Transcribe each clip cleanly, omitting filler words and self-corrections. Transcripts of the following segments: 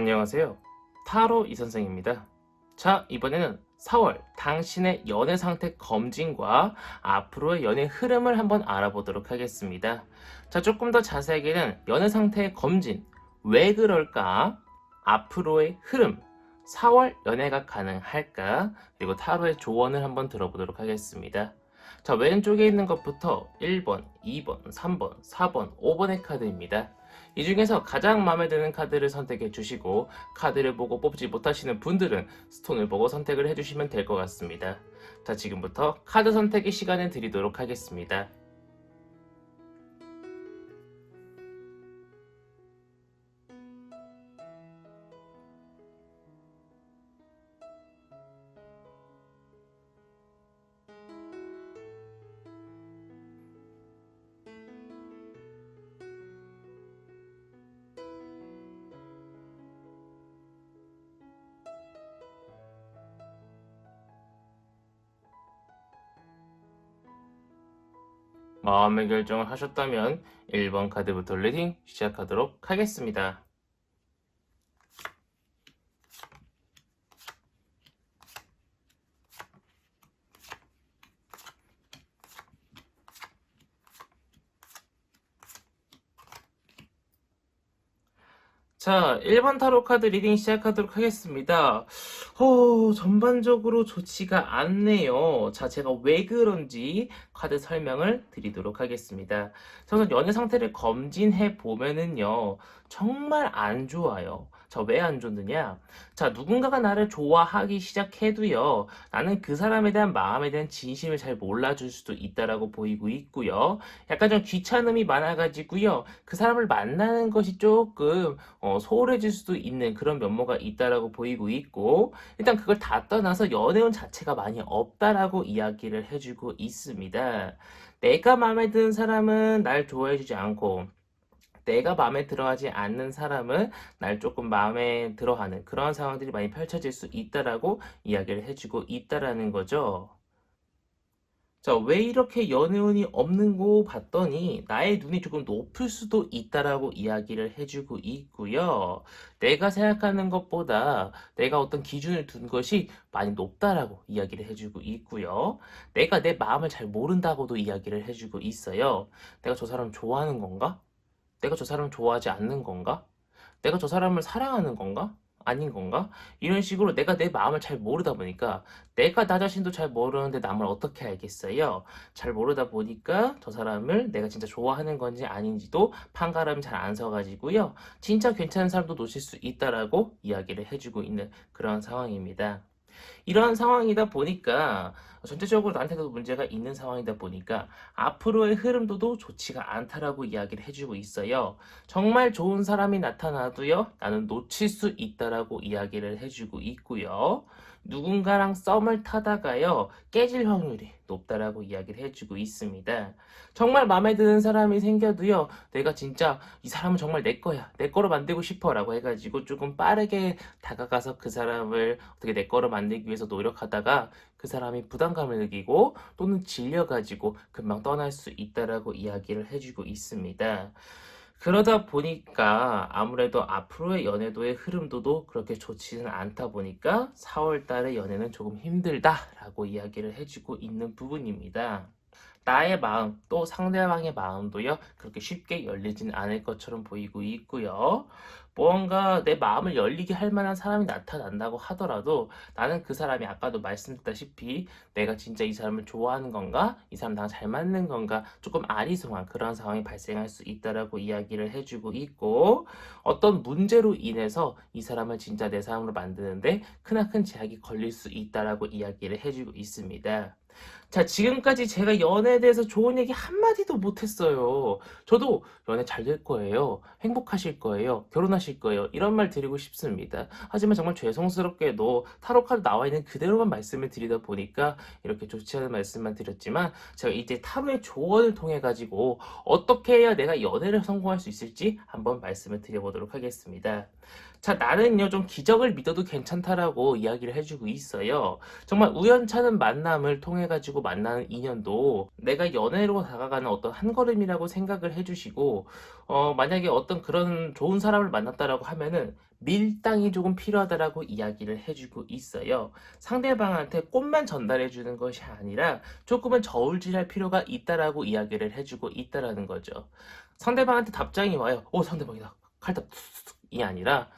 안녕하세요. 타로 이선생입니다. 자, 이번에는 4월 당신의 연애 상태 검진과 앞으로의 연애 흐름을 한번 알아보도록 하겠습니다. 자, 조금 더 자세하게는 연애 상태의 검진, 왜 그럴까? 앞으로의 흐름, 4월 연애가 가능할까? 그리고 타로의 조언을 한번 들어보도록 하겠습니다. 자, 왼쪽에 있는 것부터 1번, 2번, 3번, 4번, 5번의 카드입니다. 이 중에서 가장 마음에 드는 카드를 선택해 주시고 카드를 보고 뽑지 못하시는 분들은 스톤을 보고 선택을 해주시면 될 것 같습니다. 자, 지금부터 카드 선택의 시간을 드리도록 하겠습니다. 마음의 결정을 하셨다면 1번 카드부터 리딩 시작하도록 하겠습니다. 자, 1번 타로 카드 리딩 시작하도록 하겠습니다. 전반적으로 좋지가 않네요. 자, 제가 왜 그런지 카드 설명을 드리도록 하겠습니다. 우선 연애 상태를 검진해 보면은요, 정말 안 좋아요. 자, 왜 안 좋느냐? 자, 누군가가 나를 좋아하기 시작해도요, 나는 그 사람에 대한 마음에 대한 진심을 잘 몰라줄 수도 있다라고 보이고 있고요. 약간 좀 귀찮음이 많아가지고요, 그 사람을 만나는 것이 조금 소홀해질 수도 있는 그런 면모가 있다라고 보이고 있고, 일단 그걸 다 떠나서 연애운 자체가 많이 없다라고 이야기를 해주고 있습니다. 내가 마음에 드는 사람은 날 좋아해주지 않고 내가 마음에 들어하지 않는 사람은 날 조금 마음에 들어하는 그런 상황들이 많이 펼쳐질 수 있다라고 이야기를 해주고 있다라는 거죠. 자, 왜 이렇게 연애운이 없는 거 봤더니 나의 눈이 조금 높을 수도 있다라고 이야기를 해주고 있고요. 내가 생각하는 것보다 내가 어떤 기준을 둔 것이 많이 높다라고 이야기를 해주고 있고요. 내가 내 마음을 잘 모른다고도 이야기를 해주고 있어요. 내가 저 사람 좋아하는 건가? 내가 저 사람을 좋아하지 않는 건가? 내가 저 사람을 사랑하는 건가? 아닌 건가? 이런 식으로 내가 내 마음을 잘 모르다 보니까 내가 나 자신도 잘 모르는데 남을 어떻게 알겠어요? 잘 모르다 보니까 저 사람을 내가 진짜 좋아하는 건지 아닌지도 판가름이 잘 안 서가지고요. 진짜 괜찮은 사람도 놓칠 수 있다라고 이야기를 해주고 있는 그런 상황입니다. 이러한 상황이다 보니까 전체적으로 나한테도 문제가 있는 상황이다 보니까 앞으로의 흐름도 좋지가 않다라고 이야기를 해주고 있어요. 정말 좋은 사람이 나타나도요, 나는 놓칠 수 있다라고 이야기를 해주고 있고요. 누군가랑 썸을 타다가요, 깨질 확률이 높다라고 이야기를 해주고 있습니다. 정말 마음에 드는 사람이 생겨도요, 내가 진짜 이 사람은 정말 내 거야, 내 거로 만들고 싶어라고 해가지고 조금 빠르게 다가가서 그 사람을 어떻게 내 거로 만들기 위해서 노력하다가 그 사람이 부담감을 느끼고 또는 질려가지고 금방 떠날 수 있다라고 이야기를 해주고 있습니다. 그러다 보니까 아무래도 앞으로의 연애도의 흐름도도 그렇게 좋지는 않다 보니까 4월 달의 연애는 조금 힘들다라고 이야기를 해주고 있는 부분입니다. 나의 마음, 또 상대방의 마음도요, 그렇게 쉽게 열리진 않을 것처럼 보이고 있고요. 무언가 내 마음을 열리게 할 만한 사람이 나타난다고 하더라도 나는 그 사람이 아까도 말씀드렸다시피 내가 진짜 이 사람을 좋아하는 건가? 이 사람 나랑 잘 맞는 건가? 조금 아리송한 그런 상황이 발생할 수 있다라고 이야기를 해주고 있고, 어떤 문제로 인해서 이 사람을 진짜 내 사람으로 만드는데 크나큰 제약이 걸릴 수 있다라고 이야기를 해주고 있습니다. 자, 지금까지 제가 연애에 대해서 좋은 얘기 한마디도 못했어요. 저도 연애 잘 될 거예요. 행복하실 거예요. 결혼하실 거예요. 이런 말 드리고 싶습니다. 하지만 정말 죄송스럽게도 타로카드 나와 있는 그대로만 말씀을 드리다 보니까 이렇게 좋지 않은 말씀만 드렸지만, 제가 이제 타로의 조언을 통해 가지고 어떻게 해야 내가 연애를 성공할 수 있을지 한번 말씀을 드려보도록 하겠습니다. 자, 나는요, 좀 기적을 믿어도 괜찮다라고 이야기를 해주고 있어요. 정말 우연찮은 만남을 통해 가지고 만나는 인연도 내가 연애로 다가가는 어떤 한 걸음이라고 생각을 해주시고, 만약에 어떤 그런 좋은 사람을 만났다라고 하면은 밀당이 조금 필요하다라고 이야기를 해주고 있어요. 상대방한테 꽃만 전달해 주는 것이 아니라 조금은 저울질할 필요가 있다라고 이야기를 해주고 있다라는 거죠. 상대방한테 답장이 와요. 상대방이다. 칼답 이 아니라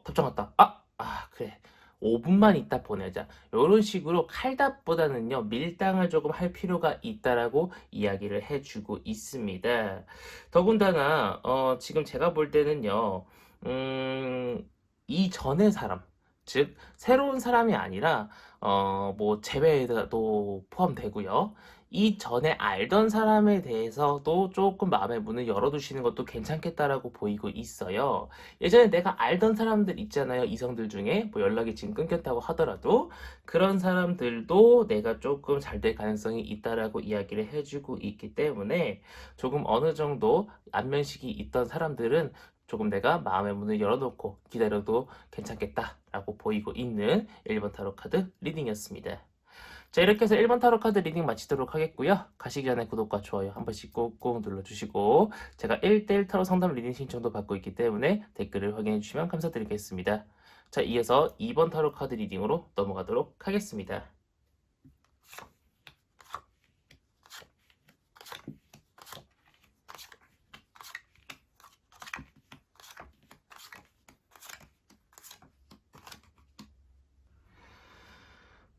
답장 왔다. 그래. 5분만 있다 보내자. 이런 식으로 칼답보다는요, 밀당을 조금 할 필요가 있다라고 이야기를 해주고 있습니다. 더군다나, 지금 제가 볼 때는요, 이전의 사람, 즉, 새로운 사람이 아니라, 뭐, 재회에도 포함되고요. 이전에 알던 사람에 대해서도 조금 마음의 문을 열어두시는 것도 괜찮겠다라고 보이고 있어요. 예전에 내가 알던 사람들 있잖아요. 이성들 중에 뭐 연락이 지금 끊겼다고 하더라도 그런 사람들도 내가 조금 잘 될 가능성이 있다라고 이야기를 해주고 있기 때문에 조금 어느 정도 안면식이 있던 사람들은 조금 내가 마음의 문을 열어놓고 기다려도 괜찮겠다라고 보이고 있는 1번 타로 카드 리딩이었습니다. 자, 이렇게 해서 1번 타로 카드 리딩 마치도록 하겠고요. 가시기 전에 구독과 좋아요 한 번씩 꾹꾹 눌러주시고, 제가 1대1 타로 상담 리딩 신청도 받고 있기 때문에 댓글을 확인해 주시면 감사드리겠습니다. 자, 이어서 2번 타로 카드 리딩으로 넘어가도록 하겠습니다.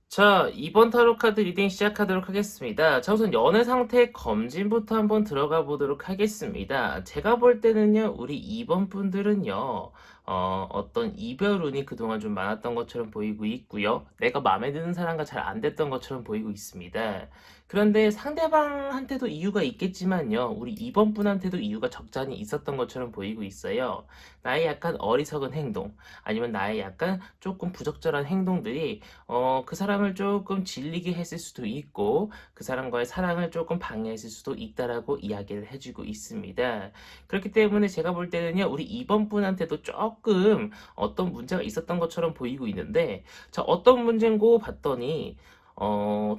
자, 이번 타로 카드 리딩 시작하도록 하겠습니다. 자, 우선 연애 상태 검진부터 한번 들어가 보도록 하겠습니다. 제가 볼 때는요, 우리 2번 분들은요, 어떤 이별 운이 그동안 좀 많았던 것처럼 보이고 있고요. 내가 마음에 드는 사람과 잘 안 됐던 것처럼 보이고 있습니다. 그런데 상대방한테도 이유가 있겠지만요, 우리 2번 분한테도 이유가 적잖이 있었던 것처럼 보이고 있어요. 나의 약간 어리석은 행동, 아니면 나의 약간 조금 부적절한 행동들이 그 사람을 조금 질리게 했을 수도 있고, 그 사람과의 사랑을 조금 방해했을 수도 있다라고 이야기를 해주고 있습니다. 그렇기 때문에 제가 볼 때는요, 우리 2번 분한테도 조금 어떤 문제가 있었던 것처럼 보이고 있는데, 자, 어떤 문제인고 봤더니,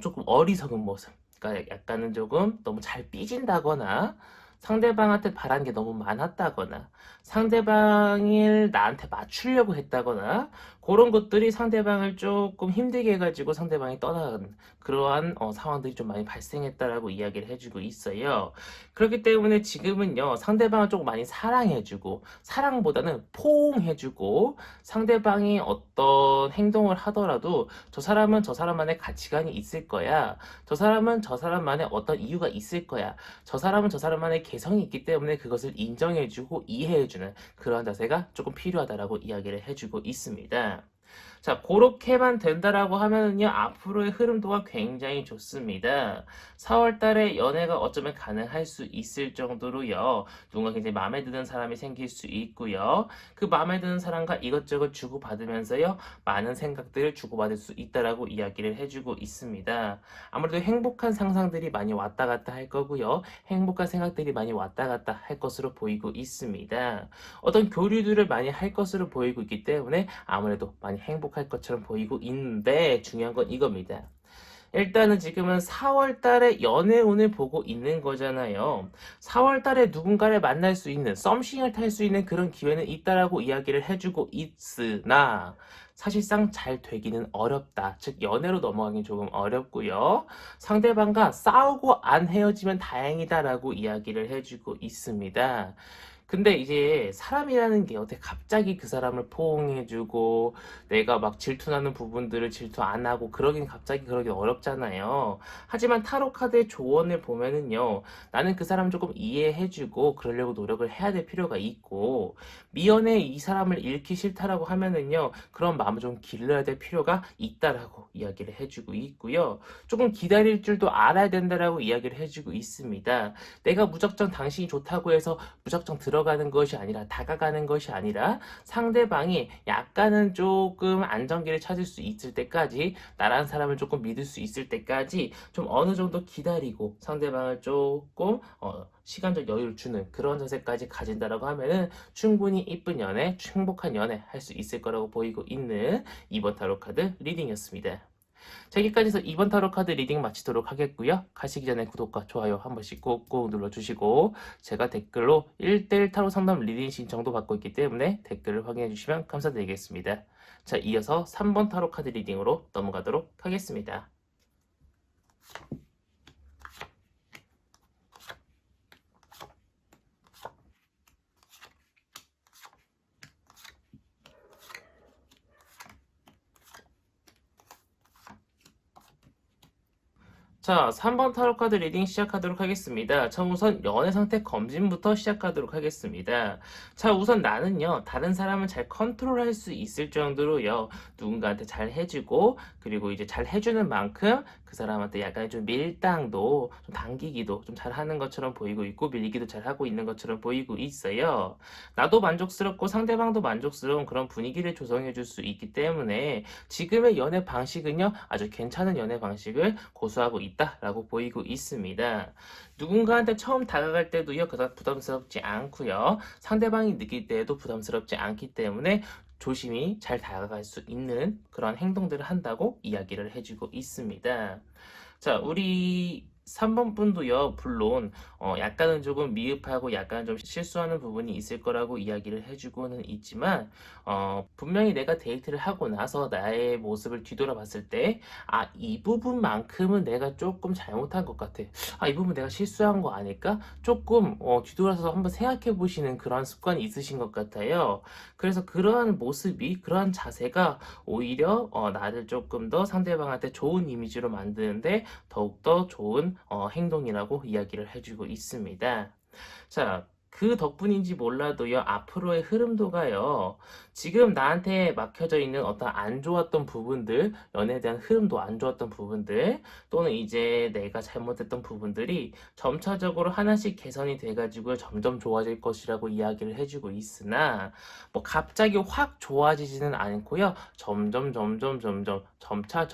조금 어리석은 모습. 그러니까 약간은 조금 너무 잘 삐진다거나, 상대방한테 바란 게 너무 많았다거나, 상대방을 나한테 맞추려고 했다거나, 그런 것들이 상대방을 조금 힘들게 해가지고 상대방이 떠나가는 그러한 상황들이 좀 많이 발생했다라고 이야기를 해주고 있어요. 그렇기 때문에 지금은요, 상대방을 조금 많이 사랑해주고, 사랑보다는 포옹해주고, 상대방이 어떤 행동을 하더라도 저 사람은 저 사람만의 가치관이 있을 거야. 저 사람은 저 사람만의 어떤 이유가 있을 거야. 저 사람은 저 사람만의 개성이 있기 때문에 그것을 인정해주고 이해해주는 그러한 자세가 조금 필요하다라고 이야기를 해주고 있습니다. 자, 그렇게만 된다라고 하면은요, 앞으로의 흐름도가 굉장히 좋습니다. 4월 달에 연애가 어쩌면 가능할 수 있을 정도로요, 누군가 굉장히 마음에 드는 사람이 생길 수 있고요, 그 마음에 드는 사람과 이것저것 주고받으면서요, 많은 생각들을 주고받을 수 있다라고 이야기를 해주고 있습니다. 아무래도 행복한 상상들이 많이 왔다 갔다 할 거고요, 행복한 생각들이 많이 왔다 갔다 할 것으로 보이고 있습니다. 어떤 교류들을 많이 할 것으로 보이고 있기 때문에 아무래도 많이 행복할 것처럼 보이고 있는데, 중요한 건 이겁니다. 일단은 지금은 4월 달에 연애운을 보고 있는 거잖아요. 4월 달에 누군가를 만날 수 있는, 썸씽을 탈 수 있는 그런 기회는 있다라고 이야기를 해주고 있으나, 사실상 잘 되기는 어렵다. 즉, 연애로 넘어가긴 조금 어렵고요. 상대방과 싸우고 안 헤어지면 다행이다라고 이야기를 해주고 있습니다. 근데 이제 사람이라는 게 어떻게 갑자기 그 사람을 포옹해주고 내가 막 질투나는 부분들을 질투 안 하고 그러긴 갑자기 그러긴 어렵잖아요. 하지만 타로 카드의 조언을 보면은요, 나는 그 사람 조금 이해해주고 그러려고 노력을 해야 될 필요가 있고, 미연에 이 사람을 잃기 싫다라고 하면은요, 그런 마음을 좀 길러야 될 필요가 있다라고 이야기를 해주고 있고요. 조금 기다릴 줄도 알아야 된다라고 이야기를 해주고 있습니다. 내가 무작정 당신이 좋다고 해서 무작정 들어가는 것이 아니라, 다가가는 것이 아니라, 상대방이 약간은 조금 안정기를 찾을 수 있을 때까지, 나라는 사람을 조금 믿을 수 있을 때까지 좀 어느 정도 기다리고 상대방을 조금 시간적 여유를 주는 그런 자세까지 가진다라고 하면은 충분히 이쁜 연애, 행복한 연애 할 수 있을 거라고 보이고 있는 2번 타로 카드 리딩이었습니다. 자, 여기까지 해서 이번 타로 카드 리딩 마치도록 하겠고요. 가시기 전에 구독과 좋아요 한 번씩 꾹꾹 눌러주시고 제가 댓글로 1대1 타로 상담 리딩 신청도 받고 있기 때문에 댓글을 확인해 주시면 감사드리겠습니다. 자, 이어서 3번 타로 카드 리딩으로 넘어가도록 하겠습니다. 자, 3번 타로 카드 리딩 시작하도록 하겠습니다. 자, 우선 연애 상태 검진부터 시작하도록 하겠습니다. 자, 우선 나는요, 다른 사람을 잘 컨트롤할 수 있을 정도로요, 누군가한테 잘 해주고, 그리고 이제 잘 해주는 만큼 그 사람한테 약간 좀 밀당도, 좀 당기기도 좀 잘하는 것처럼 보이고 있고, 밀기도 잘하고 있는 것처럼 보이고 있어요. 나도 만족스럽고 상대방도 만족스러운 그런 분위기를 조성해 줄 수 있기 때문에 지금의 연애 방식은요, 아주 괜찮은 연애 방식을 고수하고 있다라고 보이고 있습니다. 누군가한테 처음 다가갈 때도요, 그다지 부담스럽지 않고요. 상대방이 느낄 때에도 부담스럽지 않기 때문에 조심히 잘 다가갈 수 있는 그런 행동들을 한다고 이야기를 해주고 있습니다. 자, 우리 3번 분도요, 물론, 약간은 조금 미흡하고 약간 좀 실수하는 부분이 있을 거라고 이야기를 해주고는 있지만, 분명히 내가 데이트를 하고 나서 나의 모습을 뒤돌아봤을 때, 아, 이 부분만큼은 내가 조금 잘못한 것 같아. 아, 이 부분 내가 실수한 거 아닐까? 조금, 뒤돌아서 한번 생각해 보시는 그런 습관이 있으신 것 같아요. 그래서 그러한 모습이, 그러한 자세가 오히려, 나를 조금 더 상대방한테 좋은 이미지로 만드는데 더욱더 좋은 행동이라고 이야기를 해주고 있습니다. 자, 그 덕분인지 몰라도요, 앞으로의 흐름도가요, 지금 나한테 막혀져 있는 어떤 안 좋았던 부분들, 연애에 대한 흐름도 안 좋았던 부분들, 또는 이제 내가 잘못했던 부분들이 점차적으로 하나씩 개선이 돼가지고 점점 좋아질 것이라고 이야기를 해주고 있으나, 뭐 갑자기 확 좋아지지는 않고요, 점차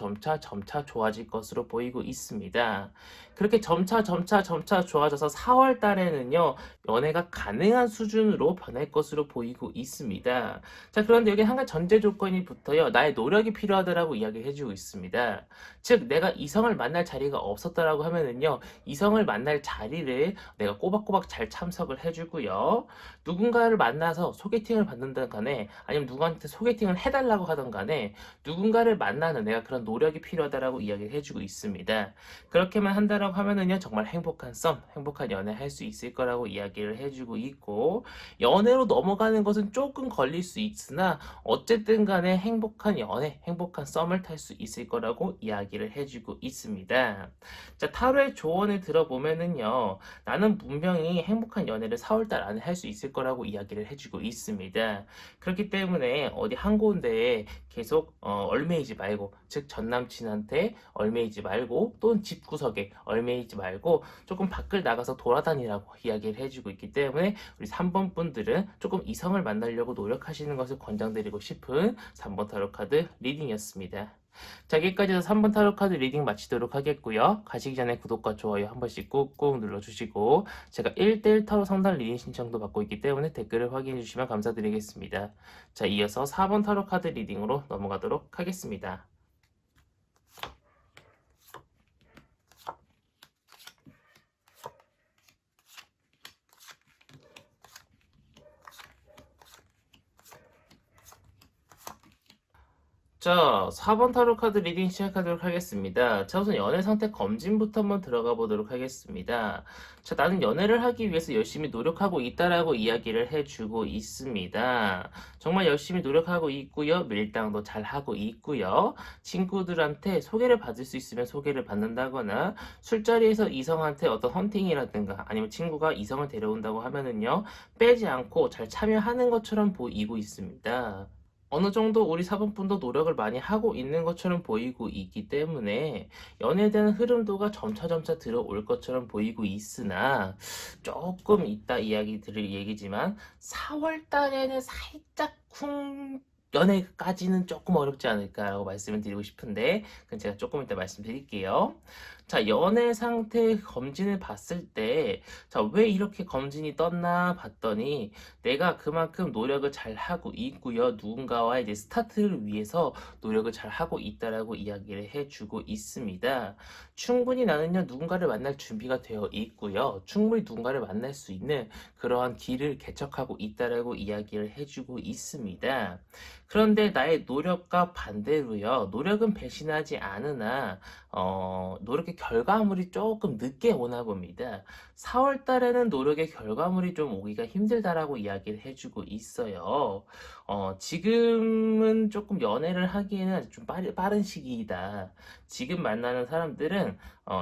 좋아질 것으로 보이고 있습니다. 그렇게 점차 좋아져서 4월 달에는요, 연애가 가능한 수준으로 변할 것으로 보이고 있습니다. 자, 그런데 여기 한 가지 전제 조건이 붙어요. 나의 노력이 필요하다라고 이야기를 해주고 있습니다. 즉, 내가 이성을 만날 자리가 없었다라고 하면은요, 이성을 만날 자리를 내가 꼬박꼬박 잘 참석을 해주고요. 누군가를 만나서 소개팅을 받는다 간에, 아니면 누구한테 소개팅을 해달라고 하던 간에, 누군가를 만나는 내가 그런 노력이 필요하다라고 이야기를 해주고 있습니다. 그렇게만 한다라고 하면은요, 정말 행복한 썸, 행복한 연애 할 수 있을 거라고 이야기를 해주고 있고, 연애로 넘어가는 것은 조금 걸릴 수 있으나 어쨌든 간에 행복한 연애, 행복한 썸을 탈 수 있을 거라고 이야기를 해주고 있습니다. 자, 타로의 조언을 들어보면은요, 나는 분명히 행복한 연애를 4월달 안에 할 수 있을 거라고 이야기를 해주고 있습니다. 그렇기 때문에 어디 한 군데에 계속 얼매이지 말고, 즉 전 남친한테 얼매이지 말고, 또는 집구석에 얼매이지 말고 조금 밖을 나가서 돌아다니라고 이야기를 해주고 있기 때문에 우리 3번 분들은 조금 이성을 만나려고 노력하시는 것을 권장드리고 싶은 3번 타로 카드 리딩이었습니다. 자, 여기까지 해서 3번 타로 카드 리딩 마치도록 하겠고요. 가시기 전에 구독과 좋아요 한 번씩 꾹꾹 눌러주시고 제가 1대1 타로 상담 리딩 신청도 받고 있기 때문에 댓글을 확인해 주시면 감사드리겠습니다. 자, 이어서 4번 타로 카드 리딩으로 넘어가도록 하겠습니다. 자, 4번 타로 카드 리딩 시작하도록 하겠습니다. 자, 우선 연애 상태 검진부터 한번 들어가 보도록 하겠습니다. 자, 나는 연애를 하기 위해서 열심히 노력하고 있다라고 이야기를 해주고 있습니다. 정말 열심히 노력하고 있고요. 밀당도 잘 하고 있고요. 친구들한테 소개를 받을 수 있으면 소개를 받는다거나 술자리에서 이성한테 어떤 헌팅이라든가 아니면 친구가 이성을 데려온다고 하면은요, 빼지 않고 잘 참여하는 것처럼 보이고 있습니다. 어느 정도 우리 사본분도 노력을 많이 하고 있는 것처럼 보이고 있기 때문에 연애에 대한 흐름도가 점차 들어올 것처럼 보이고 있으나 조금 이따 이야기 드릴 얘기지만 4월 달에는 살짝 연애까지는 조금 어렵지 않을까라고 말씀을 드리고 싶은데 그건 제가 조금 이따 말씀드릴게요. 자, 연애 상태 검진을 봤을 때, 자, 왜 이렇게 검진이 떴나 봤더니, 내가 그만큼 노력을 잘 하고 있고요. 누군가와 이제 스타트를 위해서 노력을 잘 하고 있다라고 이야기를 해주고 있습니다. 충분히 나는요, 누군가를 만날 준비가 되어 있고요. 충분히 누군가를 만날 수 있는 그러한 길을 개척하고 있다라고 이야기를 해주고 있습니다. 그런데 나의 노력과 반대로요, 노력은 배신하지 않으나, 노력의 결과물이 조금 늦게 오나 봅니다. 4월 달에는 노력의 결과물이 좀 오기가 힘들다라고 이야기를 해주고 있어요. 지금은 조금 연애를 하기에는 아직 좀 빠른 시기이다. 지금 만나는 사람들은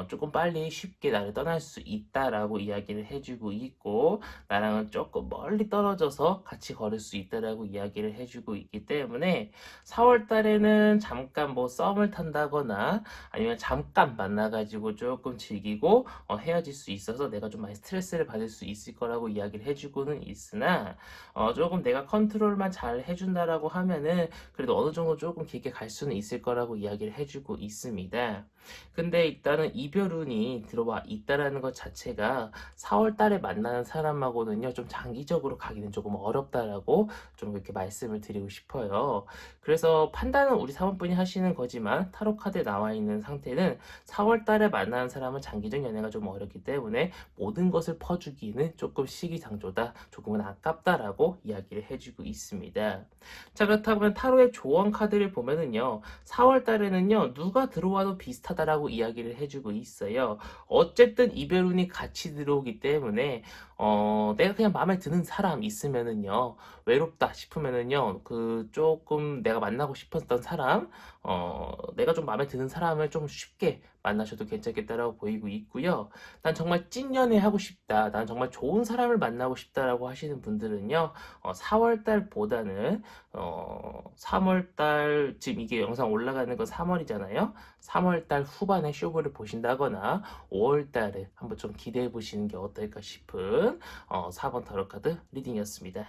조금 빨리 쉽게 나를 떠날 수 있다라고 이야기를 해주고 있고, 나랑은 조금 멀리 떨어져서 같이 걸을 수 있다라고 이야기를 해주고 있기 때문에 4월 달에는 잠깐 뭐 썸을 탄다거나 아니면 잠깐 만나가지고 조금 즐기고 헤어질 수 있어서 내가 좀 많이 스트레스를 받을 수 있을 거라고 이야기를 해주고는 있으나, 조금 내가 컨트롤만 잘 해준다라고 하면은 그래도 어느 정도 조금 길게 갈 수는 있을 거라고 이야기를 해주고 있습니다. 근데 일단은 이별운이 들어와 있다라는 것 자체가 4월 달에 만나는 사람하고는요, 좀 장기적으로 가기는 조금 어렵다라고 좀 이렇게 말씀을 드리고 싶어요. 그래서 판단은 우리 사모분이 하시는 거지만 타로 카드에 나와 있는 상태는 4월 달에 만나는 사람은 장기적 연애가 좀 어렵기 때문에 모든 것을 퍼주기는 조금 시기상조다, 조금은 아깝다라고 이야기를 해주고 있습니다. 자, 그렇다면 타로의 조언 카드를 보면은요, 4월 달에는요, 누가 들어와도 비슷하다라고 이야기를 해주고 있어요. 어쨌든 이별운이 같이 들어오기 때문에, 내가 그냥 마음에 드는 사람 있으면은요, 외롭다 싶으면은요, 그 조금 내가 만나고 싶었던 사람, 내가 좀 마음에 드는 사람을 좀 쉽게 만나셔도 괜찮겠다라고 보이고 있고요. 난 정말 찐연애 하고 싶다, 난 정말 좋은 사람을 만나고 싶다라고 하시는 분들은요, 4월 달보다는 3월 달, 지금 이게 영상 올라가는 건 3월이잖아요. 3월 달 후반에 쇼부를 보신다거나 5월 달에 한번 좀 기대해 보시는 게 어떨까 싶은 4번 타로 카드 리딩이었습니다.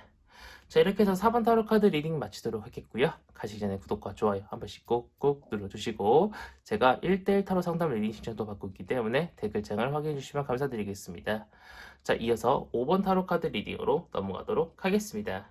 자, 이렇게 해서 4번 타로 카드 리딩 마치도록 하겠고요. 가시기 전에 구독과 좋아요 한 번씩 꾹꾹 눌러주시고, 제가 1대1 타로 상담 리딩 신청도 받고 있기 때문에 댓글창을 확인해 주시면 감사드리겠습니다. 자, 이어서 5번 타로 카드 리딩으로 넘어가도록 하겠습니다.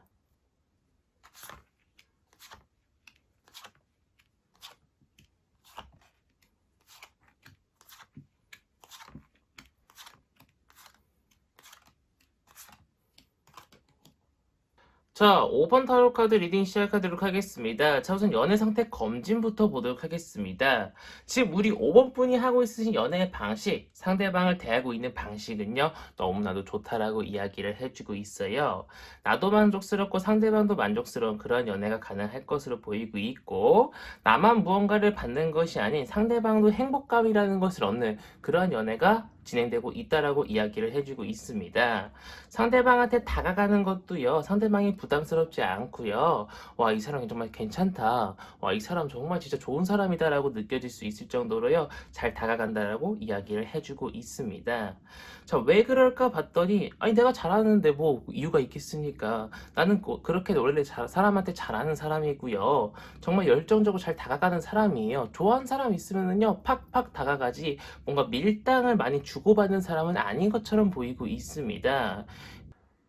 자, 5번 타로 카드 리딩 시작하도록 하겠습니다. 자, 우선 연애 상태 검진부터 보도록 하겠습니다. 지금 우리 5번 분이 하고 있으신 연애의 방식, 상대방을 대하고 있는 방식은요, 너무나도 좋다라고 이야기를 해주고 있어요. 나도 만족스럽고 상대방도 만족스러운 그런 연애가 가능할 것으로 보이고 있고, 나만 무언가를 받는 것이 아닌 상대방도 행복감이라는 것을 얻는 그런 연애가 진행되고 있다라고 이야기를 해주고 있습니다. 상대방한테 다가가는 것도요, 상대방이 부담스럽지 않고요. 와, 이 사람이 정말 괜찮다. 와, 이 사람 정말 진짜 좋은 사람이다라고 느껴질 수 있을 정도로요, 잘 다가간다라고 이야기를 해주고 있습니다. 자, 왜 그럴까 봤더니, 아니, 내가 잘하는데 뭐 이유가 있겠습니까? 나는 그렇게 원래 사람한테 잘하는 사람이고요. 정말 열정적으로 잘 다가가는 사람이에요. 좋아하는 사람 있으면은요, 팍팍 다가가지, 뭔가 밀당을 많이 주고받는 사람은 아닌 것처럼 보이고 있습니다.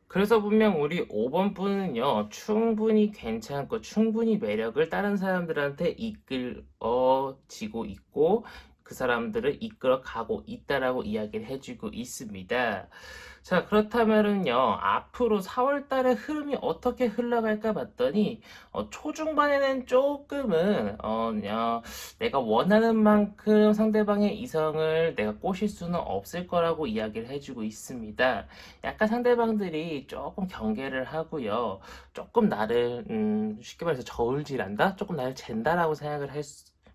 그래서 분명 우리 5번 분은요, 충분히 괜찮고 충분히 매력을 다른 사람들한테 이끌어지고 있고, 그 사람들을 이끌어 가고 있다라고 이야기를 해주고 있습니다. 자, 그렇다면은요, 앞으로 4월 달의 흐름이 어떻게 흘러갈까 봤더니, 초중반에는 조금은, 내가 원하는 만큼 상대방의 이성을 내가 꼬실 수는 없을 거라고 이야기를 해주고 있습니다. 약간 상대방들이 조금 경계를 하고요. 조금 나를, 쉽게 말해서 저울질한다? 조금 나를 잰다라고 생각을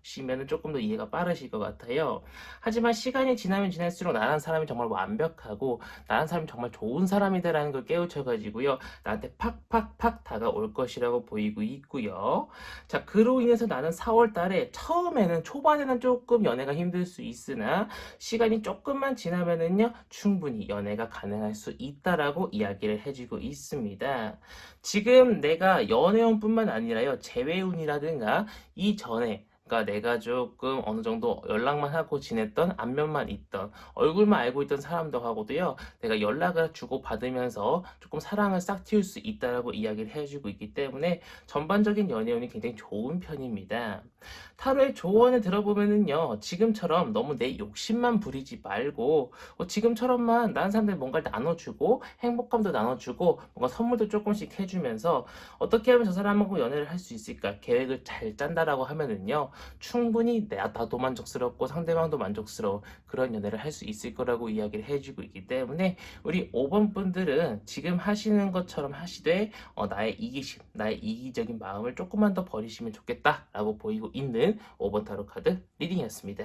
시면은 조금 더 이해가 빠르실 것 같아요. 하지만 시간이 지나면 지날수록 나란 사람이 정말 완벽하고 나란 사람이 정말 좋은 사람이다라는 걸 깨우쳐가지고요, 나한테 팍팍팍 다가올 것이라고 보이고 있고요. 자, 그로 인해서 나는 4월 달에 처음에는 초반에는 조금 연애가 힘들 수 있으나 시간이 조금만 지나면은요, 충분히 연애가 가능할 수 있다라고 이야기를 해주고 있습니다. 지금 내가 연애운뿐만 아니라요, 재회운이라든가 이전에, 뭐랄까, 내가 조금 어느 정도 연락만 하고 지냈던 안면만 있던 얼굴만 알고 있던 사람들하고도요, 내가 연락을 주고받으면서 조금 사랑을 싹 틔울 수 있다라고 이야기를 해주고 있기 때문에 전반적인 연애운이 굉장히 좋은 편입니다. 타로의 조언을 들어보면은요, 지금처럼 너무 내 욕심만 부리지 말고 지금처럼만 다른 사람들 뭔가를 나눠주고 행복감도 나눠주고 뭔가 선물도 조금씩 해주면서 어떻게 하면 저 사람하고 연애를 할 수 있을까 계획을 잘 짠다라고 하면은요, 충분히 나도 만족스럽고 상대방도 만족스러운 그런 연애를 할 수 있을 거라고 이야기를 해주고 있기 때문에 우리 5번 분들은 지금 하시는 것처럼 하시되 나의 이기심, 나의 이기적인 마음을 조금만 더 버리시면 좋겠다라고 보이고 있는 5번 타로 카드 리딩이었습니다.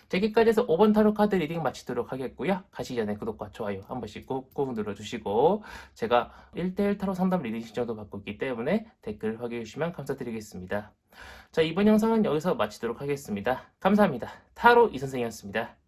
자, 여기까지 해서 5번 타로 카드 리딩 마치도록 하겠고요. 가시기 전에 구독과 좋아요 한 번씩 꾹꾹 눌러주시고, 제가 1대1 타로 상담 리딩 신청도 받고 있기 때문에 댓글 확인해 주시면 감사드리겠습니다. 자, 이번 영상은 여기서 마치도록 하겠습니다. 감사합니다. 타로 이선생이었습니다.